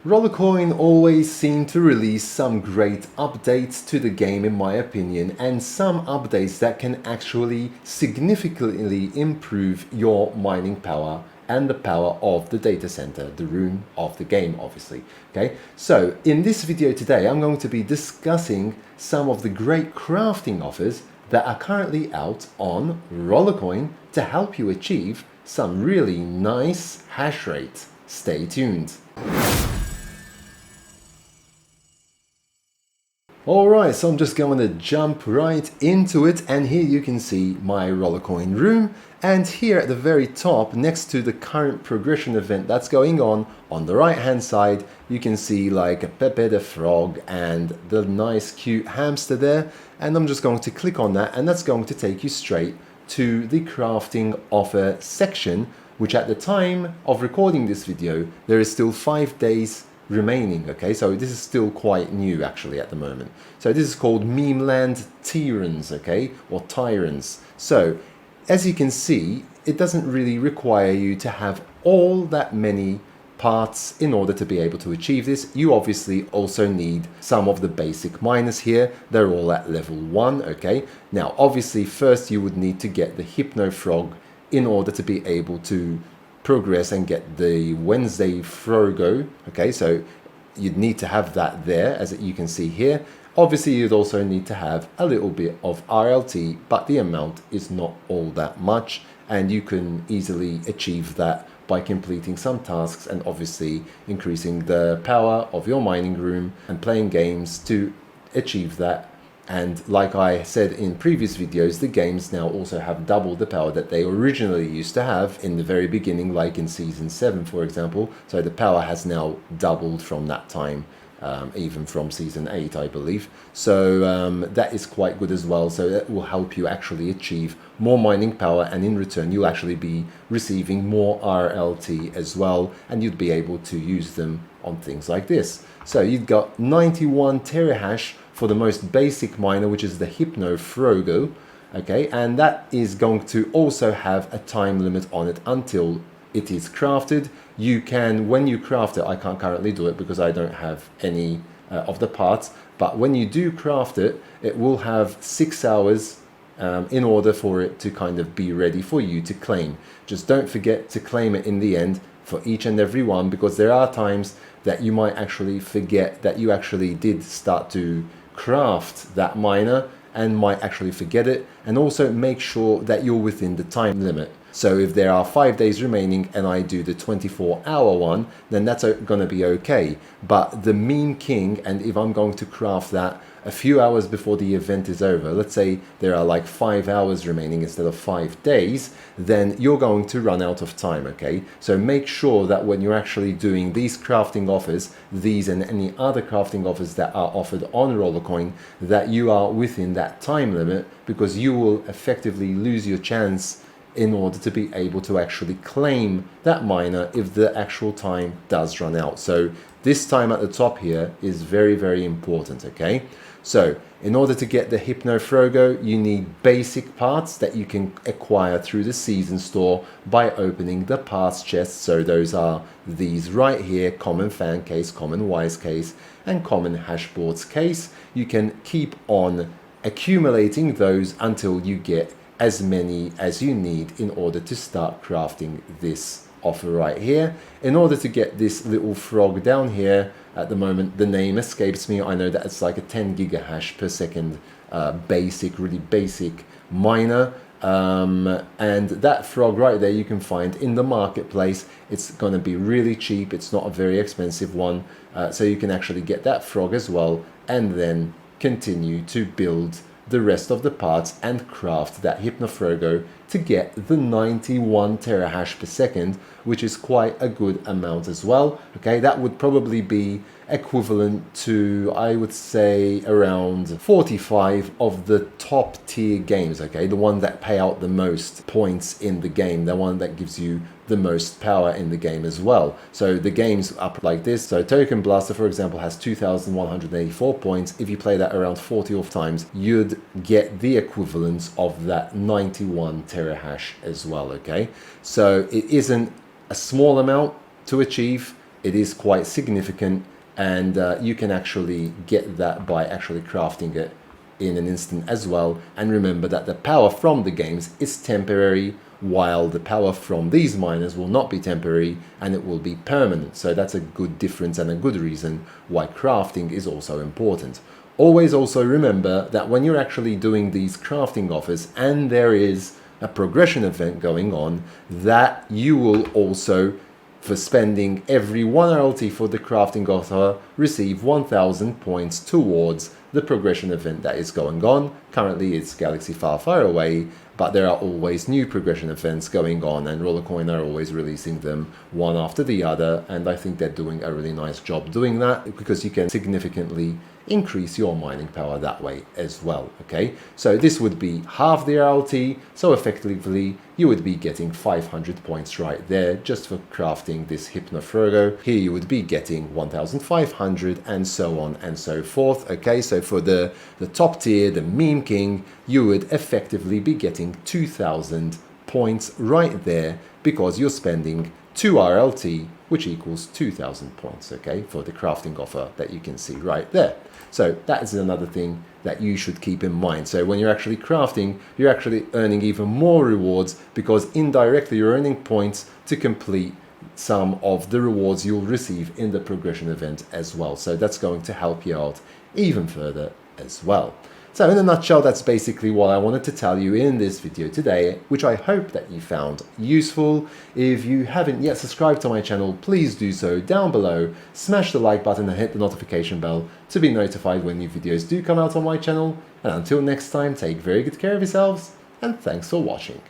Rollercoin always seem to release some great updates to the game in my opinion, and some updates that can actually significantly improve your mining power and the power of the data center, the room of the game obviously. Okay, so in this video today I'm going to be discussing some of the great crafting offers that are currently out on Rollercoin to help you achieve some really nice hash rate. Stay tuned. Alright, so I'm just going to jump right into it, and here you can see my Rollercoin room, and here at the very top next to the current progression event that's going on the right hand side, you can see like a Pepe the Frog and the nice cute hamster there, and I'm just going to click on that and that's going to take you straight to the crafting offer section, which at the time of recording this video there is still 5 days remaining. Okay, so this is still quite new actually at the moment. So this is called Memeland Tyrants, okay, or Tyrants. So as you can see, it doesn't really require you to have all that many parts in order to be able to achieve this. You obviously also need some of the basic miners here. They're all at level 1, okay. Now obviously first you would need to get the Hypno Frog in order to be able to progress and get the Wednesday Frogo. Okay, so you'd need to have that there, as you can see here. Obviously you'd also need to have a little bit of RLT, but the amount is not all that much, and you can easily achieve that by completing some tasks and obviously increasing the power of your mining room and playing games to achieve that. And like I said in previous videos, the games now also have double the power that they originally used to have in the very beginning, like in Season 7, for example. So the power has now doubled from that time, even from Season 8, I believe. So that is quite good as well. So that will help you actually achieve more mining power, and in return you'll actually be receiving more RLT as well, and you'd be able to use them on things like this. So you've got 91 terahash for the most basic miner, which is the Hypno Frogo, okay, and that is going to also have a time limit on it until it is crafted. You can, when you craft it, I can't currently do it because I don't have any of the parts, but when you do craft it, it will have 6 hours in order for it to kind of be ready for you to claim. Just don't forget to claim it in the end for each and every one, because there are times that you might actually forget that you actually did start to craft that miner and might actually forget it. And also make sure that you're within the time limit. So if there are 5 days remaining and I do the 24-hour one, then that's going to be okay. But the Meme King, and if I'm going to craft that a few hours before the event is over, let's say there are like 5 hours remaining instead of 5 days, then you're going to run out of time, okay? So make sure that when you're actually doing these crafting offers, these and any other crafting offers that are offered on Rollercoin, that you are within that time limit, because you will effectively lose your chance in order to be able to actually claim that miner if the actual time does run out. So this time at the top here is very, very important, okay? So in order to get the Hypno Frogo, you need basic parts that you can acquire through the season store by opening the parts chests. So those are these right here: common fan case, common wise case, and common hashboards case. You can keep on accumulating those until you get as many as you need in order to start crafting this offer right here. In order to get this little frog down here, at the moment the name escapes me. I know that it's like a 10 gigahash per second basic, really basic miner, and that frog right there you can find in the marketplace. It's going to be really cheap, it's not a very expensive one, so you can actually get that frog as well, and then continue to build the rest of the parts and craft that Hypno Frogo to get the 91 terahash per second, which is quite a good amount as well. Okay, that would probably be equivalent to, I would say, around 45 of the top tier games, okay, the one that pay out the most points in the game, the one that gives you the most power in the game as well. So the games up like this. So Token Blaster, for example, has 2,184 points. If you play that around 40 of times, you'd get the equivalent of that 91 terahash as well, okay? So it isn't a small amount to achieve, it is quite significant, and you can actually get that by actually crafting it in an instant as well. And remember that the power from the games is temporary, while the power from these miners will not be temporary and it will be permanent. So that's a good difference and a good reason why crafting is also important. Always also remember that when you're actually doing these crafting offers and there is a progression event going on, that you will also, for spending every 1 RLT for the crafting offer, receive 1000 points towards the progression event that is going on. Currently it's Galaxy Far Far Away, but there are always new progression events going on, and Rollercoin are always releasing them one after the other, and I think they're doing a really nice job doing that, because you can significantly increase your mining power that way as well. Okay, so this would be half the RLT, so effectively you would be getting 500 points right there just for crafting this Hypnofrogo. Here you would be getting 1500, and so on and so forth. Okay, so for the top tier, the Meme King, you would effectively be getting 2000 points right there, because you're spending 2 RLT, which equals 2000 points, okay, for the crafting offer that you can see right there. So that is another thing that you should keep in mind. So when you're actually crafting, you're actually earning even more rewards, because indirectly you're earning points to complete some of the rewards you'll receive in the progression event as well. So that's going to help you out even further as well. So in a nutshell, that's basically what I wanted to tell you in this video today, which I hope that you found useful. If you haven't yet subscribed to my channel, please do so down below. Smash the like button and hit the notification bell to be notified when new videos do come out on my channel. And until next time, take very good care of yourselves, and thanks for watching.